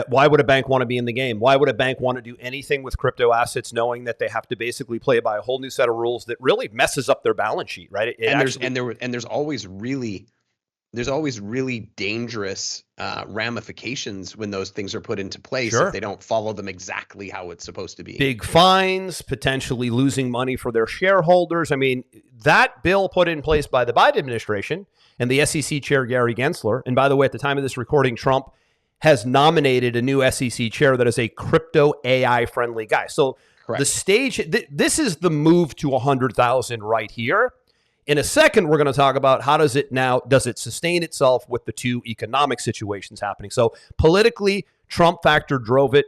Why would a bank want to be in the game? Why would a bank want to do anything with crypto assets, knowing that they have to basically play by a whole new set of rules that really messes up their balance sheet, right? There's always really dangerous ramifications when those things are put into place if they don't follow them exactly how it's supposed to be. Big fines, potentially losing money for their shareholders. I mean, that bill put in place by the Biden administration and the SEC chair, Gary Gensler. And by the way, at the time of this recording, Trump has nominated a new SEC chair that is a crypto AI friendly guy. So the stage, this is the move to 100,000 right here. In a second, we're going to talk about how does it sustain itself with the two economic situations happening. So politically, Trump factor drove it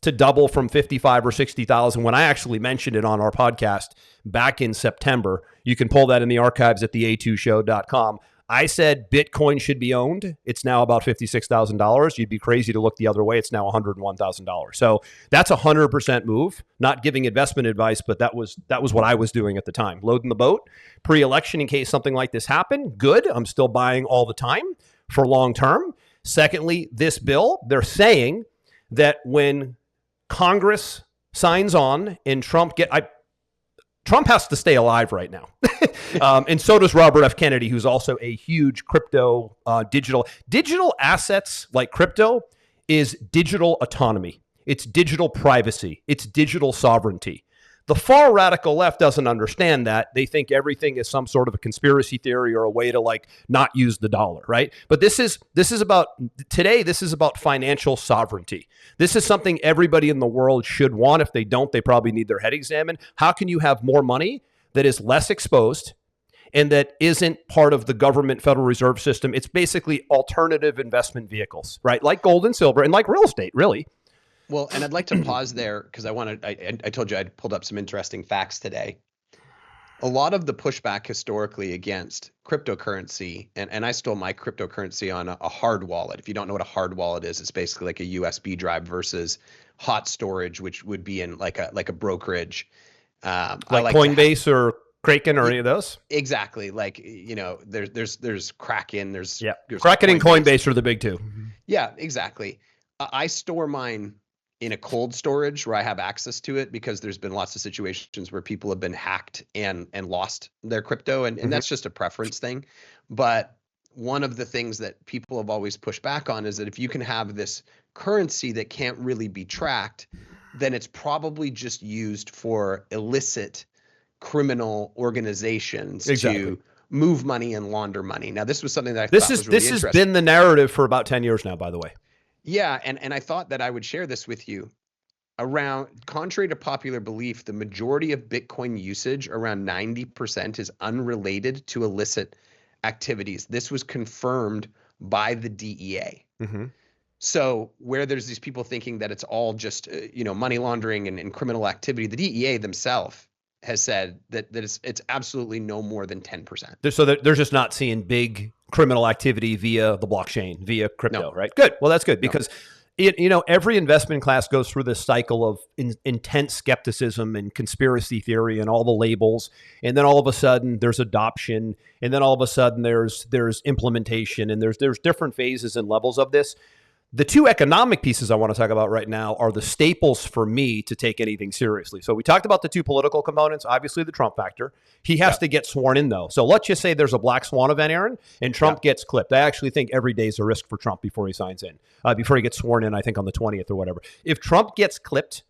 to double from 55 or 60,000 when I actually mentioned it on our podcast back in September. You can pull that in the archives at the a2show.com. I said Bitcoin should be owned. It's now about $56,000. You'd be crazy to look the other way. It's now $101,000. So that's a 100% move. Not giving investment advice, but that was what I was doing at the time. Loading the boat pre-election in case something like this happened. Good. I'm still buying all the time for long term. Secondly, this bill, they're saying that when Congress signs on and Trump has to stay alive right now. And so does Robert F. Kennedy, who's also a huge crypto digital assets like crypto is digital autonomy. It's digital privacy. It's digital sovereignty. The far radical left doesn't understand that. They think everything is some sort of a conspiracy theory or a way to not use the dollar, right? But this is about financial sovereignty. This is something everybody in the world should want. If they don't, they probably need their head examined. How can you have more money that is less exposed and that isn't part of the government Federal Reserve System? It's basically alternative investment vehicles, right? Like gold and silver and like real estate, really. Well, and I'd like to pause there because I told you I'd pulled up some interesting facts today. A lot of the pushback historically against cryptocurrency, and I stole my cryptocurrency on a hard wallet. If you don't know what a hard wallet is, it's basically like a USB drive versus hot storage, which would be in like a brokerage. Like Coinbase or Kraken or any of those? Exactly. There's Kraken, there's Kraken and Coinbase are the big two. Yeah, exactly. I store mine in a cold storage where I have access to it because there's been lots of situations where people have been hacked and lost their crypto. And that's just a preference thing. But one of the things that people have always pushed back on is that if you can have this currency that can't really be tracked, then it's probably just used for illicit criminal organizations to move money and launder money. Now, this was something that I thought was really interesting. This has been the narrative for about 10 years now, by the way. Yeah, and I thought that I would share this with you. Contrary to popular belief, the majority of Bitcoin usage, around 90%, is unrelated to illicit activities. This was confirmed by the DEA. Mm-hmm. So where there's these people thinking that it's all just money laundering and criminal activity, the DEA themselves has said that it's absolutely no more than 10%. So they're just not seeing big criminal activity via the blockchain, via crypto, right? Good. Well, that's good because every investment class goes through this cycle of intense skepticism and conspiracy theory and all the labels, and then all of a sudden there's adoption, and then all of a sudden there's implementation, and there's different phases and levels of this. The two economic pieces I want to talk about right now are the staples for me to take anything seriously. So we talked about the two political components, obviously the Trump factor. He has to get sworn in, though. So let's just say there's a black swan event, Aaron, and Trump gets clipped. I actually think every day is a risk for Trump before he signs in, before he gets sworn in, I think on the 20th or whatever. If Trump gets clipped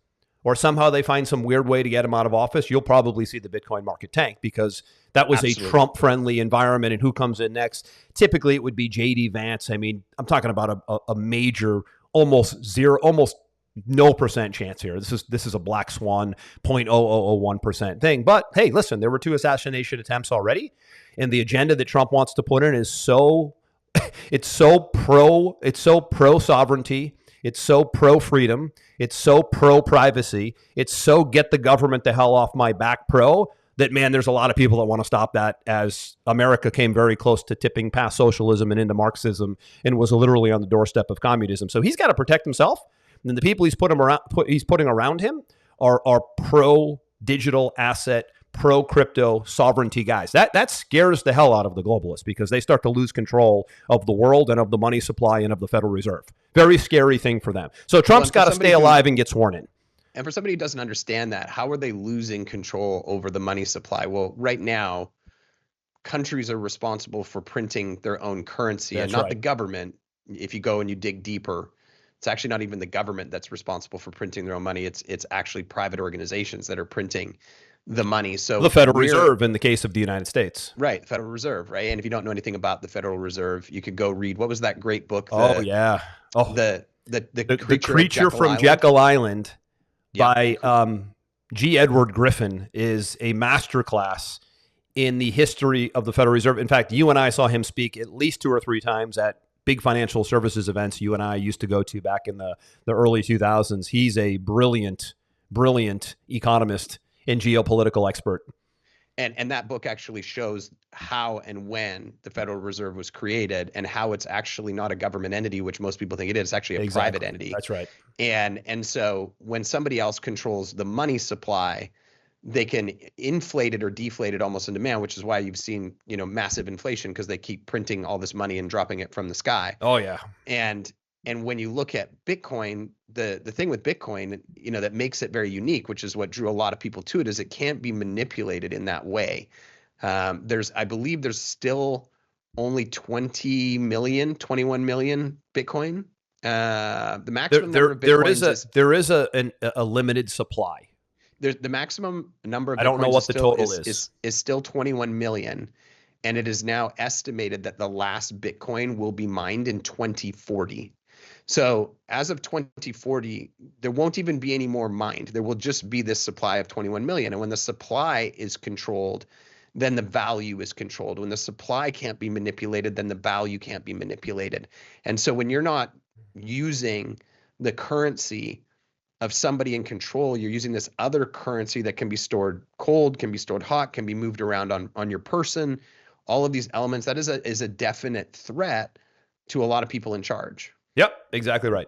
or somehow they find some weird way to get him out of office, you'll probably see the Bitcoin market tank because that was a Trump-friendly environment. And who comes in next? Typically, it would be J.D. Vance. I mean, I'm talking about a major, almost no percent chance here. This is a black swan 0.0001% thing. But hey, listen, there were 2 assassination attempts already, and the agenda that Trump wants to put in is so pro sovereignty. It's so pro-freedom. It's so pro-privacy. It's so get the government the hell off my back pro that, man, there's a lot of people that want to stop that, as America came very close to tipping past socialism and into Marxism and was literally on the doorstep of communism. So he's got to protect himself. And the people he's putting around him are pro-digital asset, pro crypto sovereignty guys. That scares the hell out of the globalists because they start to lose control of the world and of the money supply and of the Federal Reserve. Very scary thing for them. So Trump's got to stay alive and get sworn in. And for somebody who doesn't understand that, how are they losing control over the money supply? Well, right now, countries are responsible for printing their own currency and not the government. If you go and you dig deeper, it's actually not even the government that's responsible for printing their own money. It's actually private organizations that are printing the money. So the Federal Reserve in the case of the United States. Right, the Federal Reserve, right? And if you don't know anything about the Federal Reserve, you could go read, what was that great book? The Creature from Jekyll Island by G. Edward Griffin is a masterclass in the history of the Federal Reserve. In fact, you and I saw him speak at least 2 or 3 times at big financial services events you and I used to go to back in the early 2000s. He's a brilliant economist and geopolitical expert. And that book actually shows how and when the Federal Reserve was created and how it's actually not a government entity, which most people think it is. It's actually a private entity. That's right. And so when somebody else controls the money supply, they can inflate it or deflate it almost in demand, which is why you've seen, massive inflation because they keep printing all this money and dropping it from the sky. Oh, yeah. And when you look at Bitcoin, the thing with Bitcoin, that makes it very unique, which is what drew a lot of people to it, is it can't be manipulated in that way. I believe there's still only 21 million Bitcoin. The maximum number of Bitcoins there is a limited supply. The maximum number of Bitcoins I don't know what the total is still 21 million. And it is now estimated that the last Bitcoin will be mined in 2040. So as of 2040, there won't even be any more mined. There will just be this supply of 21 million. And when the supply is controlled, then the value is controlled. When the supply can't be manipulated, then the value can't be manipulated. And so when you're not using the currency of somebody in control, you're using this other currency that can be stored cold, can be stored hot, can be moved around on your person. All of these elements, that is a definite threat to a lot of people in charge. Yep, exactly right.